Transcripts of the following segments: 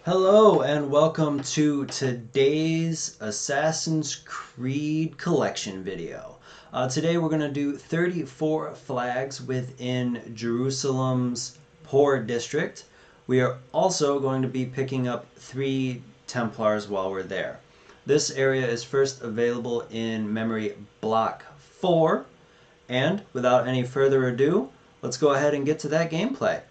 Hello and welcome to today's Assassin's Creed collection video. Today we're going to do 34 flags within Jerusalem's poor district. We are also going to be picking up 3 Templars while we're there. This area is first available in memory block 4, and without any further ado, let's go ahead and get to that gameplay.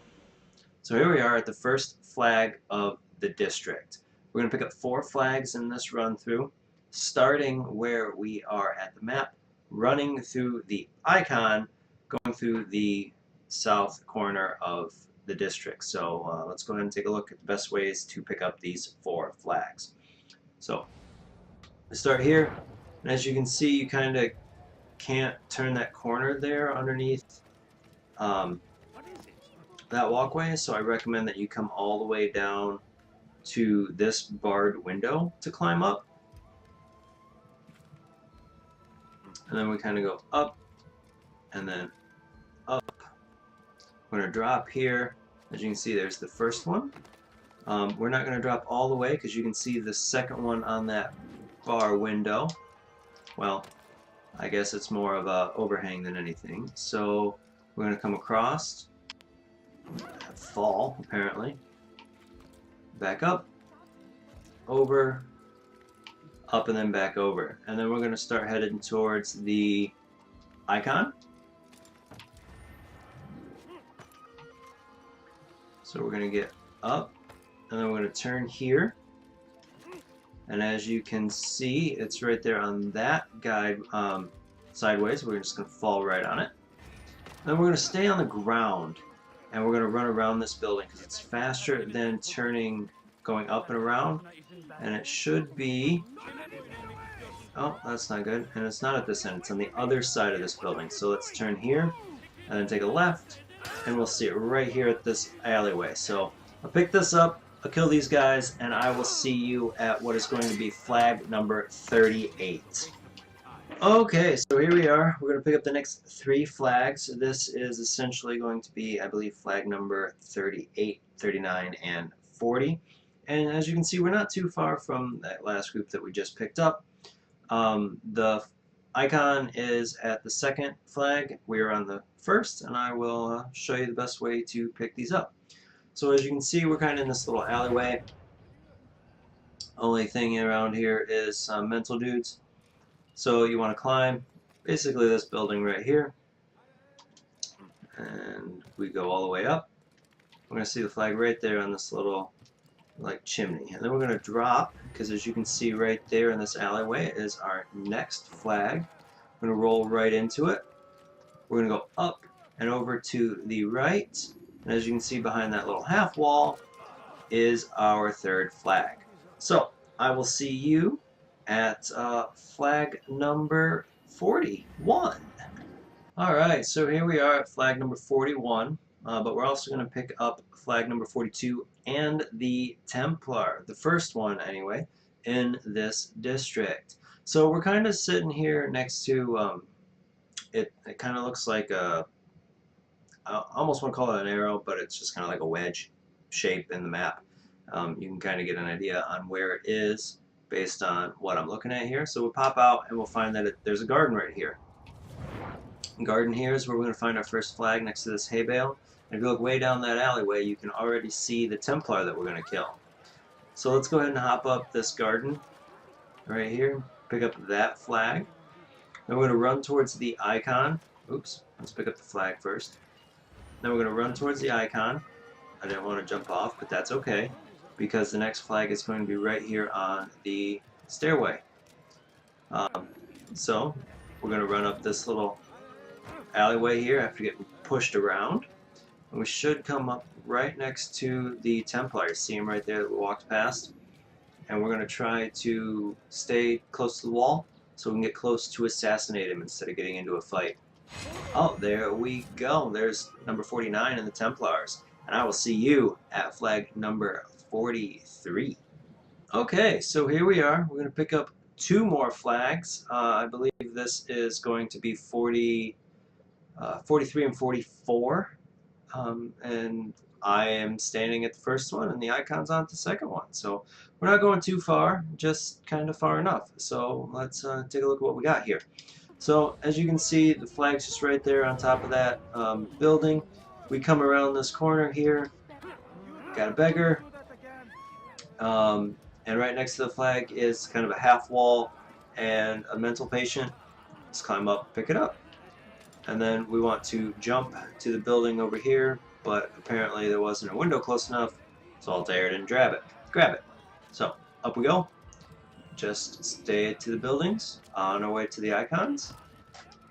So here we are at the first flag of the district. We're going to pick up 4 flags in this run through, starting where we are at the map, running through the icon, going through the south corner of the district. So let's go ahead and take a look at the best ways to pick up these 4 flags. So we start here, and as you can see, you kind of can't turn that corner there underneath that walkway, so I recommend that you come all the way down to this barred window to climb up. And then we kind of go up and then up. We're going to drop here. As you can see, there's the first one. We're not going to drop all the way because you can see the second one on that bar window. Well, I guess it's more of a overhang than anything. So we're going to come across, fall apparently, back up, over, up, and then back over. And then we're going to start heading towards the icon. So we're going to get up, and then we're going to turn here. And as you can see, it's right there on that guide sideways. We're just going to fall right on it. And then we're going to stay on the ground, and we're going to run around this building because it's faster than turning, going up and around. And it should be, oh, that's not good, and it's not at this end, it's on the other side of this building. So let's turn here and then take a left, and we'll see it right here at this alleyway. So I'll pick this up, I'll kill these guys, and I will see you at what is going to be flag number 38. Okay, so here we are. We're going to pick up the next 3 flags. This is essentially going to be, I believe, flag number 38, 39, and 40. And as you can see, we're not too far from that last group that we just picked up. The icon is at the second flag. We are on the first, and I will show you the best way to pick these up. So as you can see, we're kind of in this little alleyway. Only thing around here is some mental dudes. So you want to climb basically this building right here, and we go all the way up. We're going to see the flag right there on this little like chimney, and then we're going to drop, because as you can see right there in this alleyway is our next flag. We're going to roll right into it. We're going to go up and over to the right, and as you can see behind that little half wall is our 3rd flag. So I will see you at flag number 41. Alright, so here we are at flag number 41, but we're also going to pick up flag number 42 and the Templar, the first one anyway, in this district. So we're kind of sitting here next to, it kind of looks like I almost want to call it an arrow, but it's just kind of like a wedge shape in the map. You can kind of get an idea on where it is based on what I'm looking at here. So we'll pop out and we'll find that there's a garden right here. Garden here is where we're going to find our first flag next to this hay bale. And if you look way down that alleyway, you can already see the Templar that we're going to kill. So let's go ahead and hop up this garden right here, pick up that flag. Then we're going to run towards the icon. Oops, let's pick up the flag first. Then we're going to run towards the icon. I didn't want to jump off, but that's okay, because the next flag is going to be right here on the stairway. So we're going to run up this little alleyway here after getting pushed around, and we should come up right next to the Templar. See him right there that we walked past, and we're going to try to stay close to the wall so we can get close to assassinate him instead of getting into a fight. Oh, there we go. There's number 49 in the Templars, and I will see you at flag number 43. Okay, so here we are. We're going to pick up 2 more flags. I believe this is going to be 43 and 44. And I am standing at the first one and the icon's on the second one. So we're not going too far, just kind of far enough. So let's take a look at what we got here. So as you can see, the flag's just right there on top of that building. We come around this corner here, got a beggar, and right next to the flag is kind of a half wall and a mental patient. Let's climb up, pick it up. And then we want to jump to the building over here, but apparently there wasn't a window close enough, so Altair didn't grab it. So up we go. Just stay to the buildings on our way to the icons.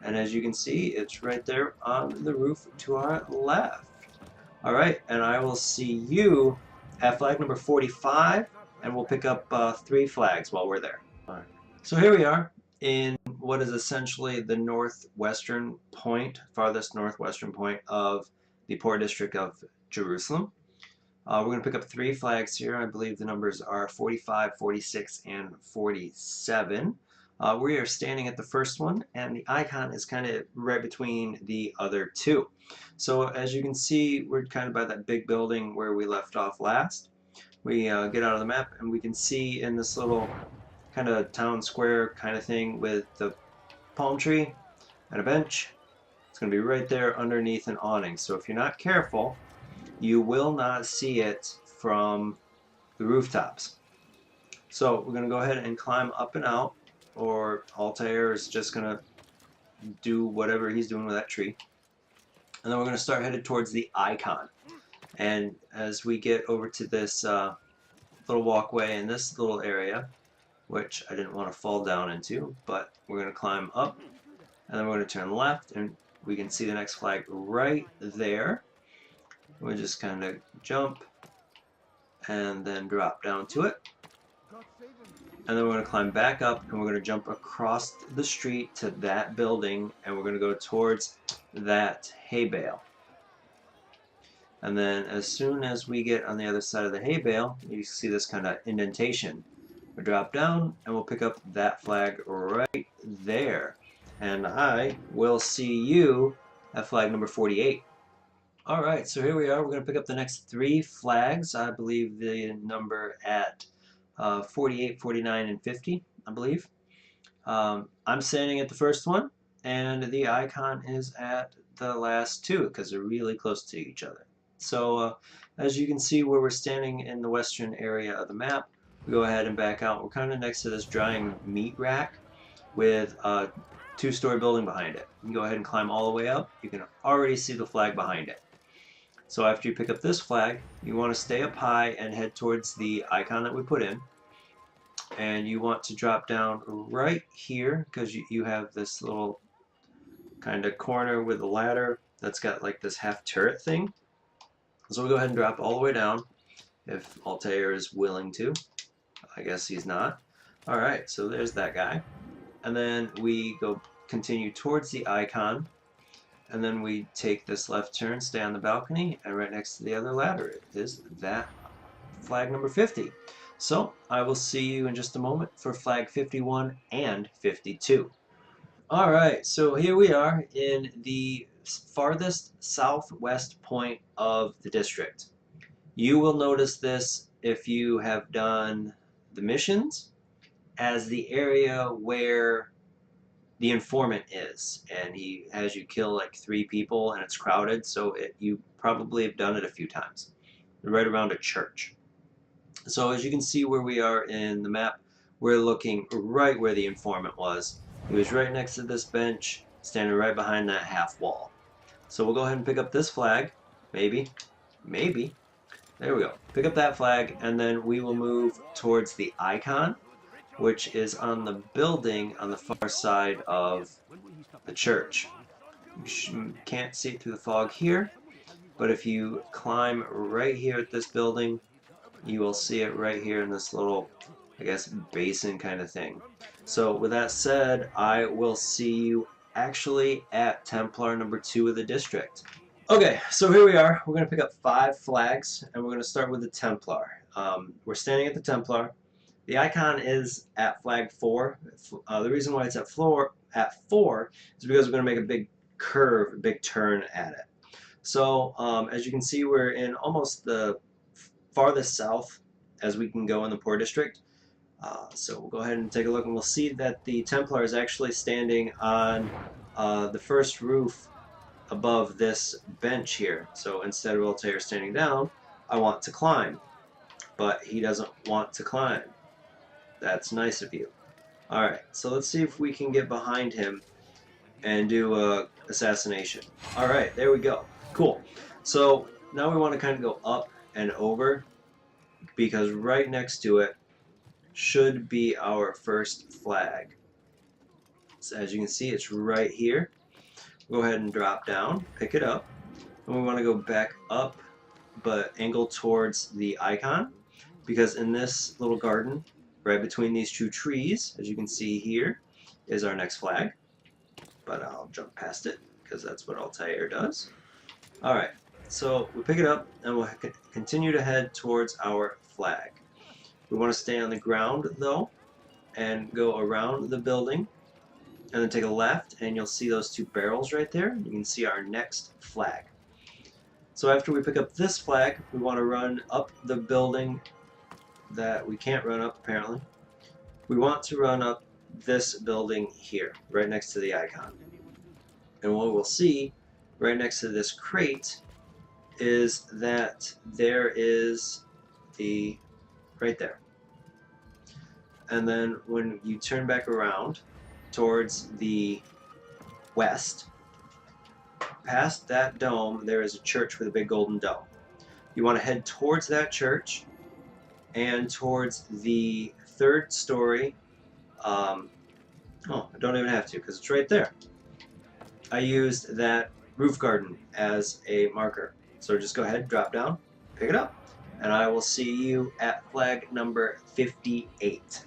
And as you can see, it's right there on the roof to our left. Alright, and I will see you at flag number 45, and we'll pick up 3 flags while we're there. Alright, so here we are in what is essentially the northwestern point, farthest northwestern point of the Poor District of Jerusalem. We're going to pick up 3 flags here. I believe the numbers are 45, 46, and 47. We are standing at the first one, and the icon is kind of right between the other 2. So as you can see, we're kind of by that big building where we left off last. We get out of the map, and we can see in this little kind of town square kind of thing with the palm tree and a bench. It's going to be right there underneath an awning. So if you're not careful, you will not see it from the rooftops. So we're going to go ahead and climb up and out, or Altair is just going to do whatever he's doing with that tree. And then we're going to start headed towards the icon. And as we get over to this little walkway in this little area, which I didn't want to fall down into, but we're going to climb up, and then we're going to turn left, and we can see the next flag right there. We'll just kind of jump and then drop down to it. And then we're going to climb back up, and we're going to jump across the street to that building, and we're going to go towards that hay bale. And then as soon as we get on the other side of the hay bale, you see this kind of indentation. We'll drop down, and we'll pick up that flag right there. And I will see you at flag number 48. Alright, so here we are. We're going to pick up the next 3 flags. I believe the number at 48, 49, and 50, I believe. I'm standing at the first one, and the icon is at the last 2 because they're really close to each other. So as you can see where we're standing in the western area of the map, we go ahead and back out. We're kind of next to this drying meat rack with a 2-story building behind it. You can go ahead and climb all the way up. You can already see the flag behind it. So after you pick up this flag, you want to stay up high and head towards the icon that we put in. And you want to drop down right here because you have this little kind of corner with a ladder that's got like this half turret thing. So we'll go ahead and drop all the way down if Altair is willing to. I guess he's not. Alright, so there's that guy. And then we go continue towards the icon. And then we take this left turn, stay on the balcony, and right next to the other ladder is that flag number 50. So I will see you in just a moment for flag 51 and 52. Alright, so here we are in the farthest southwest point of the district. You will notice this if you have done the missions as the area where the informant is, and he has you kill like 3 people and it's crowded, so you probably have done it a few times. Right around a church. So as you can see where we are in the map, we're looking right where the informant was. He was right next to this bench, standing right behind that half wall. So we'll go ahead and pick up this flag, maybe, there we go. Pick up that flag, and then we will move towards the icon, which is on the building on the far side of the church. You can't see it through the fog here, but if you climb right here at this building, you will see it right here in this little, I guess, basin kind of thing. So with that said, I will see you actually at Templar number 2 of the district. Okay, so here we are. We're going to pick up 5 flags, and we're going to start with the Templar. We're standing at the Templar. The icon is at flag 4. The reason why it's at 4 is because we're going to make a big curve, a big turn at it. So as you can see, we're in almost the farthest south as we can go in the Poor District. So we'll go ahead and take a look, and we'll see that the Templar is actually standing on the first roof above this bench here. So instead of Altair standing down, I want to climb, but he doesn't want to climb. That's nice of you. Alright, so let's see if we can get behind him and do a assassination. Alright, there we go. Cool. So now we want to kind of go up and over, because right next to it should be our first flag. So as you can see, it's right here. Go ahead and drop down, pick it up, and we want to go back up but angle towards the icon, because in this little garden right between these two trees, as you can see here, is our next flag. But I'll jump past it because that's what Altair does. Alright, so we pick it up and we'll continue to head towards our flag. We want to stay on the ground though and go around the building and then take a left, and you'll see those two barrels right there. You can see our next flag. So after we pick up this flag, we want to run up the building that we can't run up apparently. We want to run up this building here, right next to the icon. And what we'll see right next to this crate is that there is the right there. And then when you turn back around towards the west, past that dome, there is a church with a big golden dome. You want to head towards that church and towards the third story. Oh, I don't even have to because it's right there. I used that roof garden as a marker. So just go ahead, drop down, pick it up, and I will see you at flag number 58.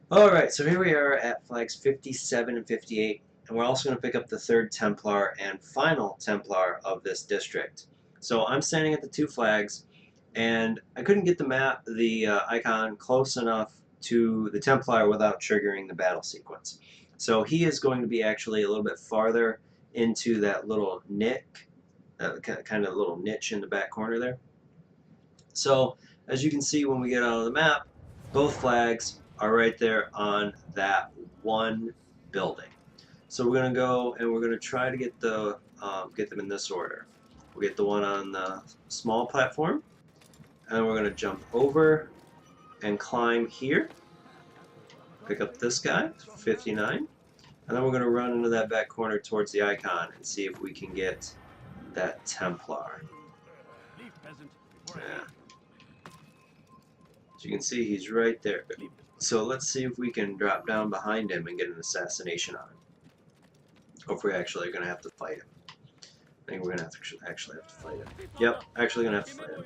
Alright, so here we are at flags 57 and 58, and we're also going to pick up the third Templar and final Templar of this district. So I'm standing at the two flags, and I couldn't get the icon close enough to the Templar without triggering the battle sequence. So he is going to be actually a little bit farther into that little nick, kind of little niche in the back corner there. So as you can see when we get out of the map, both flags are right there on that one building. So we're going to go and we're going to try to get them in this order. We'll get the one on the small platform, and we're going to jump over and climb here. Pick up this guy, 59, and then we're going to run into that back corner towards the icon and see if we can get that Templar. Yeah. As you can see, he's right there. So let's see if we can drop down behind him and get an assassination on him. Or if we're actually going to have to fight him. I think we're going to actually have to fight him. Yep, actually going to have to fight him.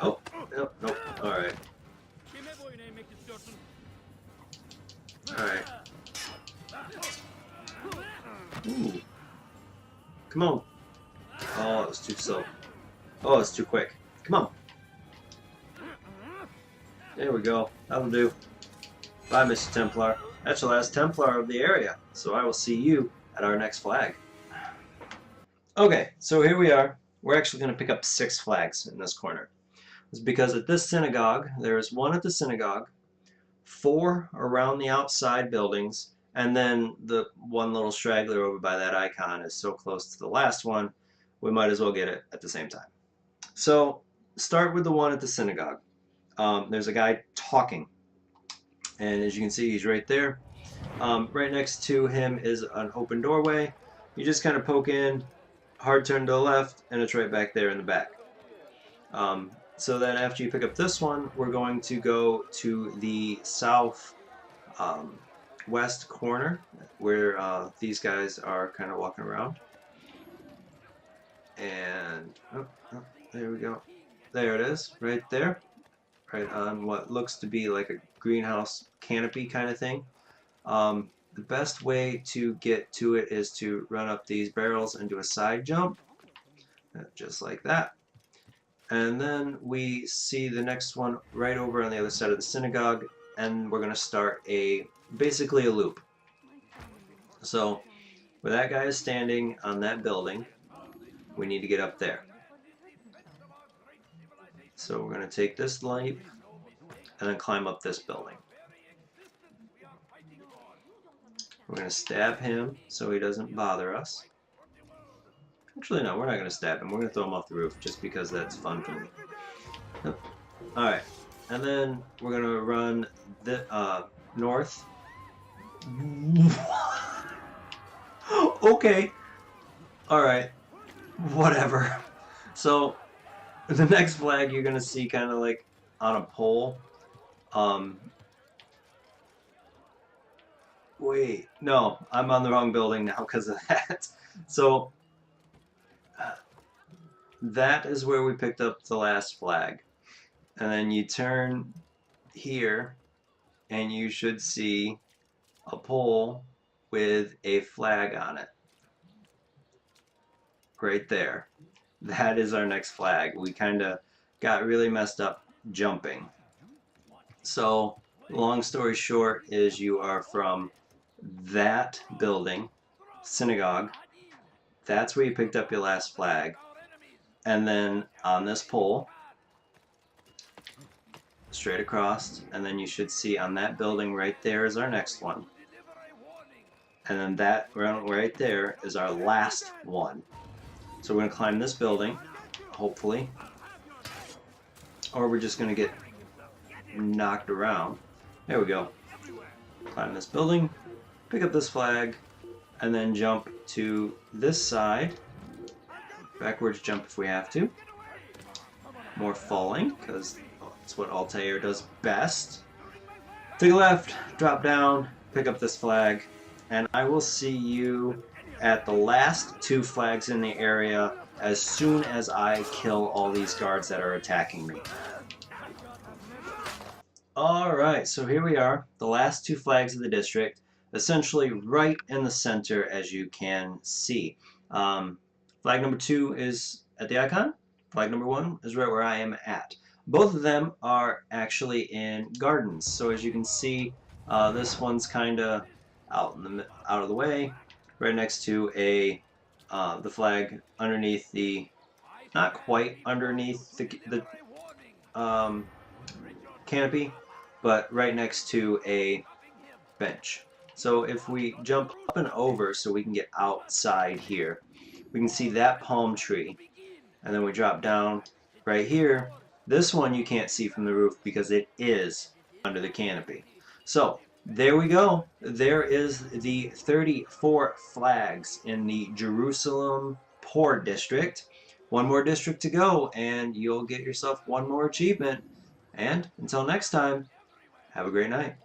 Oh, nope, nope. Alright. Alright. Ooh. Come on. Oh, it was too slow. Oh, it's too quick. Come on. There we go. That'll do. Bye, Mr. Templar. That's the last Templar of the area, so I will see you at our next flag. Okay, so here we are. We're actually going to pick up 6 flags in this corner. It's because at this synagogue, there's 1 at the synagogue, 4 around the outside buildings, and then the one little straggler over by that icon is so close to the last one, we might as well get it at the same time. So, start with the one at the synagogue. There's a guy talking, and as you can see, he's right there. Right next to him is an open doorway. You just kind of poke in, hard turn to the left, and it's right back there in the back. So then after you pick up this one, we're going to go to the south west corner where these guys are kind of walking around. And there we go. There it is, right there. Right on what looks to be like a greenhouse canopy kind of thing. The best way to get to it is to run up these barrels and do a side jump, just like that. And then we see the next one right over on the other side of the synagogue, and we're going to start basically a loop. So where that guy is standing on that building, we need to get up there. So we're going to take this leap and then climb up this building. We're going to stab him so he doesn't bother us. Actually, no, we're not going to stab him. We're going to throw him off the roof just because that's fun for me. Yep. Alright, and then we're going to run the north. Okay. Alright. Whatever. So, the next flag you're going to see kind of like on a pole. Wait, no, I'm on the wrong building now because of that. So, that is where we picked up the last flag. And then you turn here and you should see a pole with a flag on it. Right there. That is our next flag. We kind of got really messed up jumping. So, long story short is you are from that building, synagogue, that's where you picked up your last flag. And then on this pole, straight across, and then you should see on that building right there is our next one. And then that right there is our last one. So we're going to climb this building, hopefully. Or we're just going to get knocked around. There we go. Climb this building, pick up this flag, and then jump to this side. Backwards jump if we have to. More falling, because that's what Altair does best. Take a left, drop down, pick up this flag, and I will see you at the last two flags in the area as soon as I kill all these guards that are attacking me. Alright, so here we are, the last two flags of the district, essentially right in the center as you can see. Flag number 2 is at the icon, flag number 1 is right where I am at. Both of them are actually in gardens, so as you can see, this one's kind of out of the way, right next to the flag underneath the, not quite underneath the canopy, but right next to a bench. So if we jump up and over so we can get outside here, we can see that palm tree, and then we drop down right here. This one you can't see from the roof because it is under the canopy. So there we go. There is the 34 flags in the Jerusalem Poor District. One more district to go and you'll get yourself one more achievement. And until next time, have a great night.